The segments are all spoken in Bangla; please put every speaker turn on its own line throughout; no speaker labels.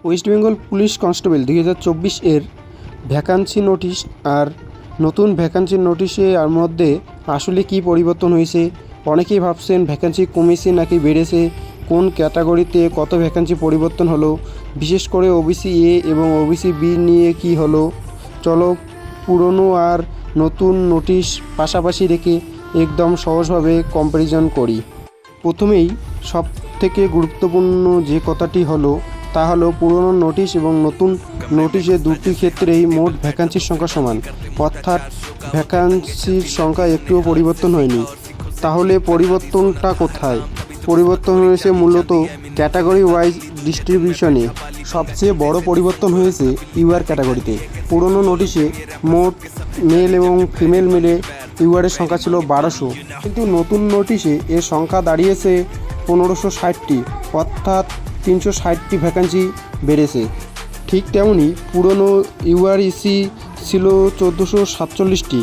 ওয়েস্ট বেঙ্গল পুলিশ কনস্টেবল 2024 এর ভ্যাকান্সি নোটিশ আর নতুন ভ্যাকান্সির নোটিশে আর মধ্যে আসলে কি পরিবর্তন হয়েছে। অনেকেই ভাবছেন ভ্যাকান্সি কমেছে নাকি বেড়েছে, কোন ক্যাটাগরিতে কত ভ্যাকান্সি পরিবর্তন হলো, বিশেষ করে ওবিসি এ এবং ওবিসি বি নিয়ে কি হলো। চলো পুরনো আর নতুন নোটিশ পাশাপাশি রেখে একদম সহজভাবে কম্প্যারিজন করি। প্রথমেই সব থেকে গুরুত্বপূর্ণ যে কথাটি হলো তা হলো পুরনো নোটিশ এবং নতুন নোটিশে দুটি ক্ষেত্রেই মোট ভ্যাকান্সির সংখ্যা সমান, অর্থাৎ ভ্যাকান্সির সংখ্যা একটুও পরিবর্তন হয়নি। তাহলে পরিবর্তনটা কোথায়? পরিবর্তন হয়েছে মূলত ক্যাটাগরি ওয়াইজ ডিস্ট্রিবিউশনে। সবচেয়ে বড় পরিবর্তন হয়েছে ইউআর ক্যাটাগরিতে। পুরনো নোটিশে মোট মেল এবং ফিমেল মিলে ইউআরের সংখ্যা ছিল 1200, কিন্তু নতুন নোটিশে এর সংখ্যা দাঁড়িয়েছে 1560টি, অর্থাৎ 360টি ভ্যাকান্সি বেড়েছে। ঠিক তেমনি পুরনো ইউআরইসি ছিল 1447টি,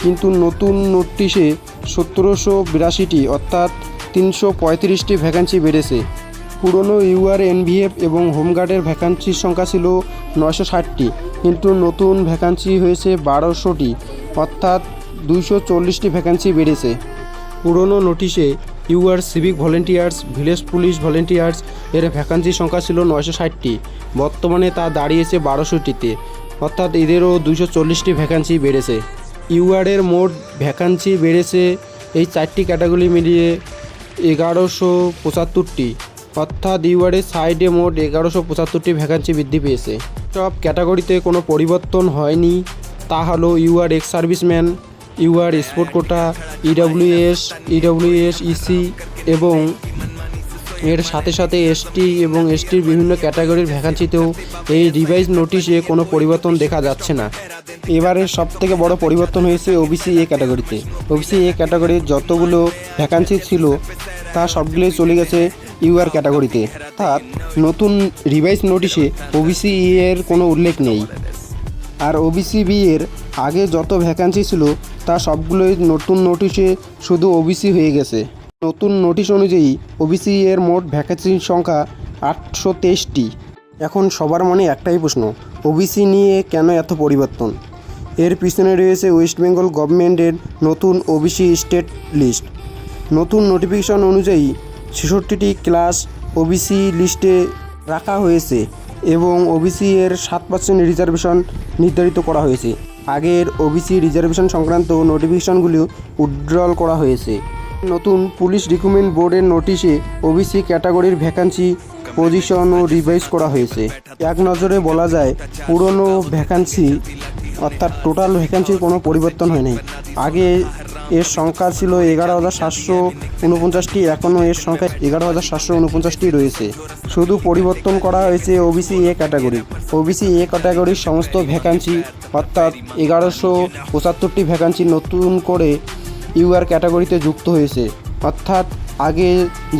কিন্তু নতুন নোটিশে 1782টি, অর্থাৎ 335টি ভ্যাকান্সি বেড়েছে। পুরনো ইউআর এনভিএফ এবং হোমগার্ডের ভ্যাকান্সির সংখ্যা ছিল 960টি, কিন্তু নতুন ভ্যাকান্সি হয়েছে 1200টি, অর্থাৎ 240টি ভ্যাকান্সি বেড়েছে। পুরনো নোটিশে UR civic volunteers, village police volunteers এর ভ্যাকান্সির সংখ্যা ছিল 960টি, বর্তমানে তা দাঁড়িয়েছে 1200টিতে, অর্থাৎ এদেরও 240টি ভ্যাকান্সি বেড়েছে। ইউআরের মোট ভ্যাকান্সি বেড়েছে এই চারটি ক্যাটাগরি মিলিয়ে 1175টি, অর্থাৎ ইউআরের সাইডে মোট 1175টি ভ্যাকান্সি বৃদ্ধি পেয়েছে। সব ক্যাটাগরিতে কোনো পরিবর্তন হয়নি, তা হলো UR ex serviceman, UR sport quota, EWS EC এবং এর সাথে সাথে এসটি এবং এসটির বিভিন্ন ক্যাটাগরির ভ্যাকান্সিতেও এই রিভাইজ নোটিশে কোনো পরিবর্তন দেখা যাচ্ছে না। এবারের সবথেকে বড় পরিবর্তন হয়েছে ওবিসি এ ক্যাটাগরিতে। ওবিসি এ ক্যাটাগরির যতগুলো ভ্যাকান্সি ছিল তা সবগুলোই চলে গেছে ইউআর ক্যাটাগরিতে, অর্থাৎ নতুন রিভাইজ নোটিশে ওবিসি এর কোনো উল্লেখ নেই। আর ওবিসি বি এর আগে যত ভ্যাকান্সি ছিল তা সবগুলোই নতুন নোটিশে শুধু ওবিসি হয়ে গেছে। নতুন নোটিশ অনুযায়ী ওবিসি এর মোট ভ্যাকান্সির সংখ্যা 823টি। এখন সবার মনে একটাই প্রশ্ন, ওবিসি নিয়ে কেন এত পরিবর্তন? এর পিছনে রয়েছে ওয়েস্ট বেঙ্গল গভর্নমেন্টের নতুন ওবিসি স্টেট লিস্ট। নতুন নোটিফিকেশন অনুযায়ী 66টি ক্লাস ওবিসি লিস্টে রাখা হয়েছে এবং ওবিসি এর 7% রিজার্ভেশন নির্ধারিত করা হয়েছে। আগের ওবিসি রিজার্ভেশন সংক্রান্ত নোটিফিকেশনগুলিও উইথড্রল করা হয়েছে। নতুন পুলিশ রিক্রুটমেন্ট বোর্ডের নোটিশে ওবিসি ক্যাটাগরির ভ্যাকান্সি পজিশনও রিভাইজ করা হয়েছে। এক নজরে বলা যায় পুরনো ভ্যাকান্সি অর্থাৎ টোটাল ভ্যাকান্সির কোনো পরিবর্তন হয়নি। আগে এর সংখ্যা ছিল 11,749টি, এখনও এর সংখ্যা 11,749টি রয়েছে। শুধু পরিবর্তন করা হয়েছে OBC A category. OBC A ক্যাটাগরির সমস্ত ভ্যাকান্সি অর্থাৎ 1175টি ভ্যাকান্সি নতুন করে ইউআর ক্যাটাগরিতে যুক্ত হয়েছে, অর্থাৎ আগে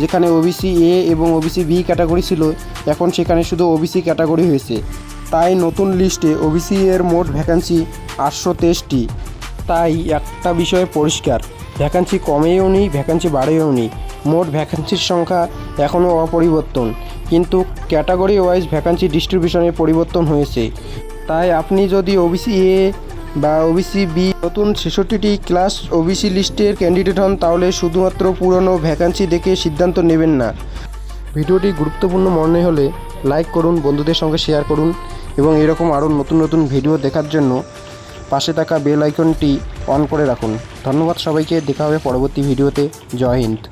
যেখানে ওবিসি এ এবং ওবিসি বি ক্যাটাগরি ছিল এখন সেখানে শুধু ওবিসি ক্যাটাগরি হয়েছে। তাই নতুন লিস্টে ওবিসি এর মোট ভ্যাকান্সি 823টি। তাই একটা বিষয় পরিষ্কার, ভ্যাকান্সি কমেও নেই, ভ্যাকান্সি বাড়েও নেই, মোট ভ্যাকান্সির সংখ্যা এখনও অপরিবর্তন, কিন্তু ক্যাটাগরি ওয়াইজ ভ্যাকান্সি ডিস্ট্রিবিউশনে পরিবর্তন হয়েছে। তাই আপনি যদি ওবিসি এ বা ওবিসি বি নতুন 66টি ক্লাস ওবিসি লিস্টের ক্যান্ডিডেট হন তাহলে শুধুমাত্র পুরনো ভ্যাকান্সি দেখে সিদ্ধান্ত নেবেন না। ভিডিওটি গুরুত্বপূর্ণ মনে হলে লাইক করুন, বন্ধুদের সঙ্গে শেয়ার করুন এবং এরকম আরও নতুন নতুন ভিডিও দেখার জন্য পাশে থাকা বেল আইকনটি অন করে রাখুন। ধন্যবাদ সবাইকে, দেখা হবে পরবর্তী ভিডিওতে। জয় হিন্দ।